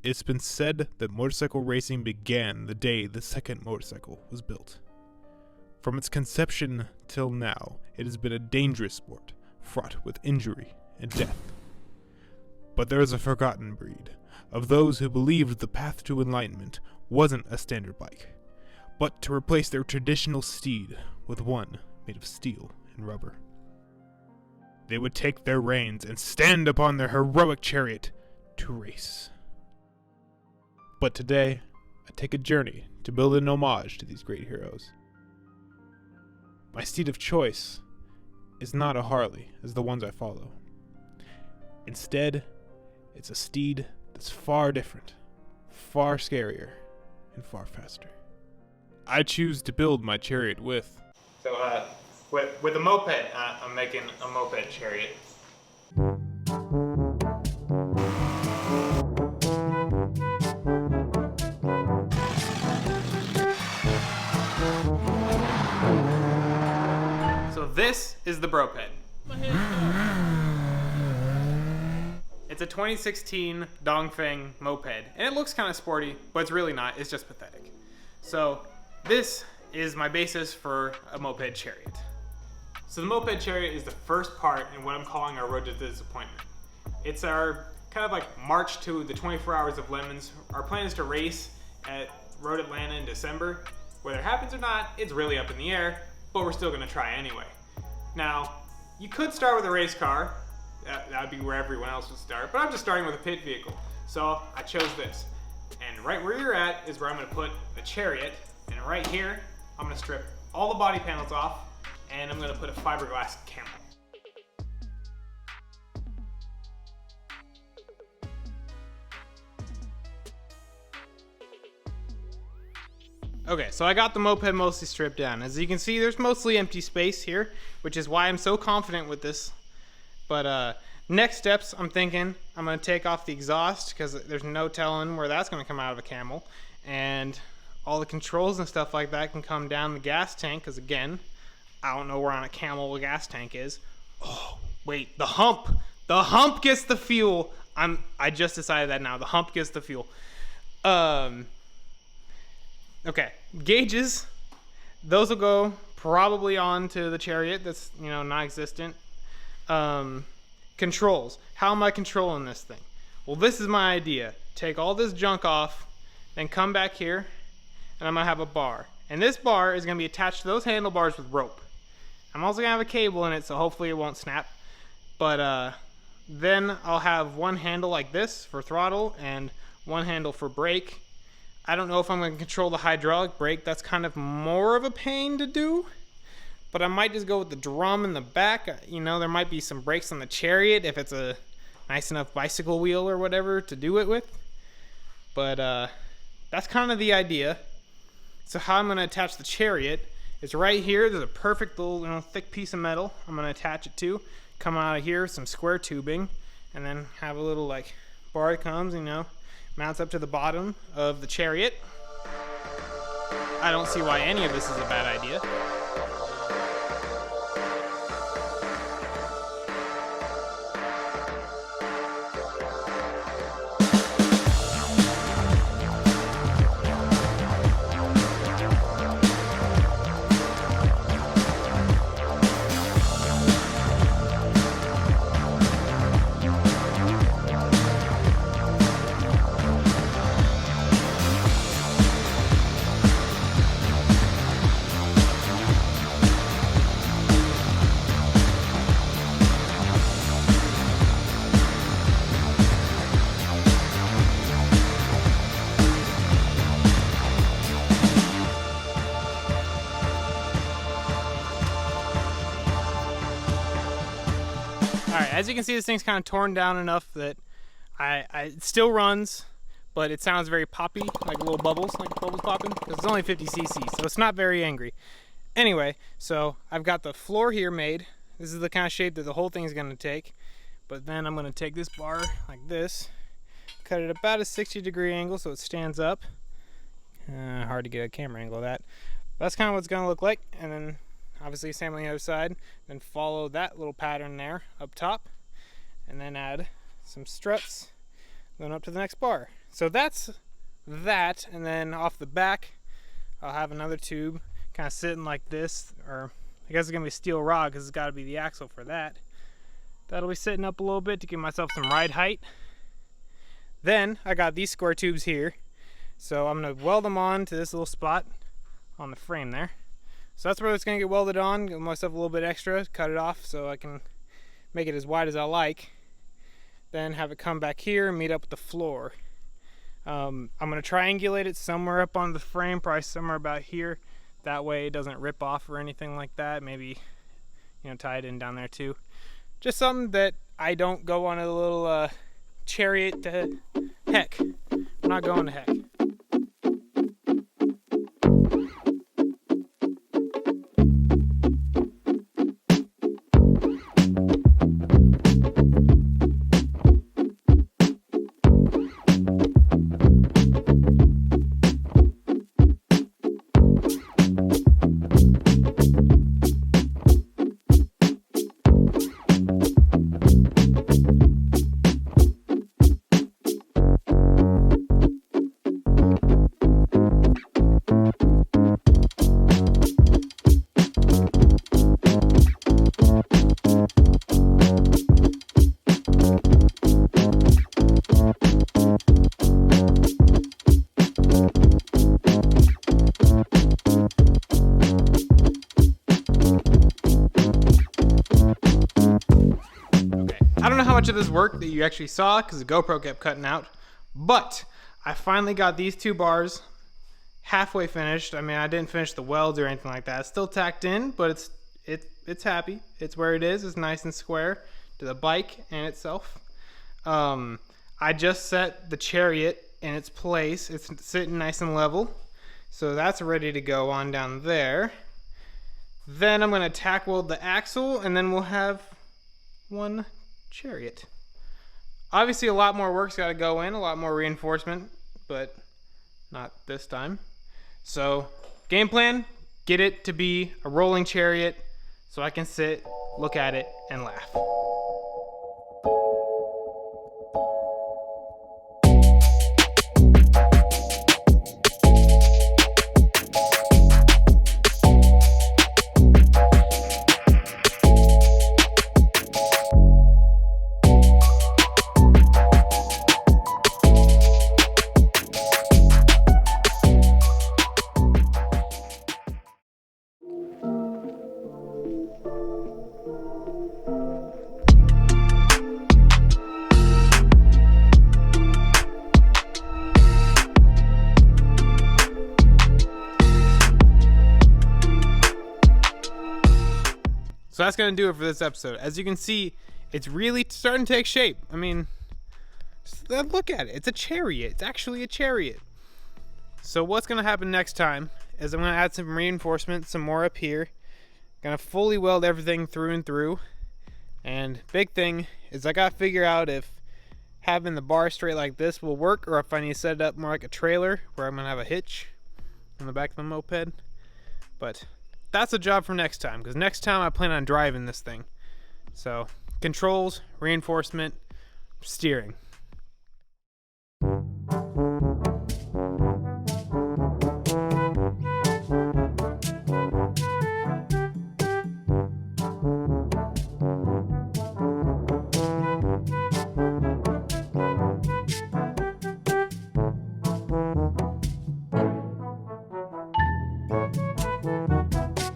It's been said that motorcycle racing began the day the second motorcycle was built. From its conception till now, it has been a dangerous sport, fraught with injury and death. But there is a forgotten breed of those who believed the path to enlightenment wasn't a standard bike, but to replace their traditional steed with one made of steel and rubber. They would take their reins and stand upon their heroic chariot to race. But today, I take a journey to build an homage to these great heroes. My steed of choice is not a Harley as the ones I follow. Instead, it's a steed that's far different, far scarier, and far faster. I choose to build my chariot with... With a moped, I'm making a moped chariot. So this is the Broped. It's a 2016 Dongfeng moped, and it looks kind of sporty, but it's really not. It's just pathetic. So this is my basis for a moped chariot. So the moped chariot is the first part in what I'm calling our road to disappointment. It's our kind of like march to the 24 hours of lemons. Our plan is to race at Road Atlanta in December. Whether it happens or not, it's really up in the air, but we're still gonna try anyway. Now, you could start with a race car. That would be where everyone else would start, but I'm just starting with a pit vehicle. So I chose this. And right where you're at is where I'm gonna put a chariot, and right here, I'm gonna strip all the body panels off, and I'm gonna put a fiberglass camel. Okay, so I got the moped mostly stripped down. As you can see, there's mostly empty space here, which is why I'm so confident with this. But next steps, I'm thinking I'm gonna take off the exhaust because there's no telling where that's gonna come out of a camel. And all the controls and stuff like that can come down the gas tank because again, I don't know where on a camel the gas tank is. Oh, wait, the hump. The hump gets the fuel. I just decided that now. The hump gets the fuel. Okay, gauges. Those will go probably onto the chariot that's, non-existent. Controls. How am I controlling this thing? Well, this is my idea. Take all this junk off, then come back here, and I'm gonna have a bar. And this bar is gonna be attached to those handlebars with rope. I'm also gonna have a cable in it, so hopefully it won't snap. But then I'll have one handle like this for throttle and one handle for brake. I don't know if I'm gonna control the hydraulic brake. That's kind of more of a pain to do. But I might just go with the drum in the back. There might be some brakes on the chariot if it's a nice enough bicycle wheel or whatever to do it with. But that's kind of the idea. So how I'm gonna attach the chariot is right here. There's a perfect little thick piece of metal I'm gonna attach it to. Come out of here, some square tubing, and then have a little bar that comes, mounts up to the bottom of the chariot. I don't see why any of this is a bad idea. Alright, as you can see, this thing's kind of torn down enough that it still runs, but it sounds very poppy, like little bubbles popping, because it's only 50 cc, so it's not very angry. Anyway, so I've got the floor here made. This is the kind of shape that the whole thing's going to take, but then I'm going to take this bar like this, cut it about a 60-degree angle so it stands up. Hard to get a camera angle of that. That's kind of what it's going to look like, and then obviously same on the other side, then follow that little pattern there up top, and then add some struts going up to the next bar. So that's that, and then off the back I'll have another tube kind of sitting like this, or I guess it's gonna be steel rod because it's got to be the axle for that. That'll be sitting up a little bit to give myself some ride height. Then I got these square tubes here, so I'm gonna weld them on to this little spot on the frame there. So that's where it's gonna get welded on. Give myself a little bit extra, cut it off so I can make it as wide as I like. Then have it come back here and meet up with the floor. I'm gonna triangulate it somewhere up on the frame, probably somewhere about here. That way it doesn't rip off or anything like that. Maybe, you know, tie it in down there too. Just something that I don't go on a little chariot to heck. I'm not going to heck. I don't know how much of this work that you actually saw because the GoPro kept cutting out, but I finally got these two bars halfway finished. I mean, I didn't finish the welds or anything like that. It's still tacked in, but it's happy. It's where it is. It's nice and square to the bike and itself. I just set the Chariot in its place. It's sitting nice and level, so that's ready to go on down there. Then I'm going to tack weld the axle, and then we'll have one Chariot. Obviously a lot more work's got to go in, a lot more reinforcement, but not this time. So game plan, get it to be a rolling Chariot so I can sit, look at it, and laugh. So that's going to do it for this episode. As you can see, it's really starting to take shape. I mean, just look at it. It's a Chariot. It's actually a Chariot. So what's going to happen next time is I'm going to add some reinforcement, some more up here. Going to fully weld everything through and through. And big thing is I got to figure out if having the bar straight like this will work, or if I need to set it up more like a trailer where I'm going to have a hitch on the back of the moped. But that's a job for next time, because next time I plan on driving this thing. So controls, reinforcement, steering.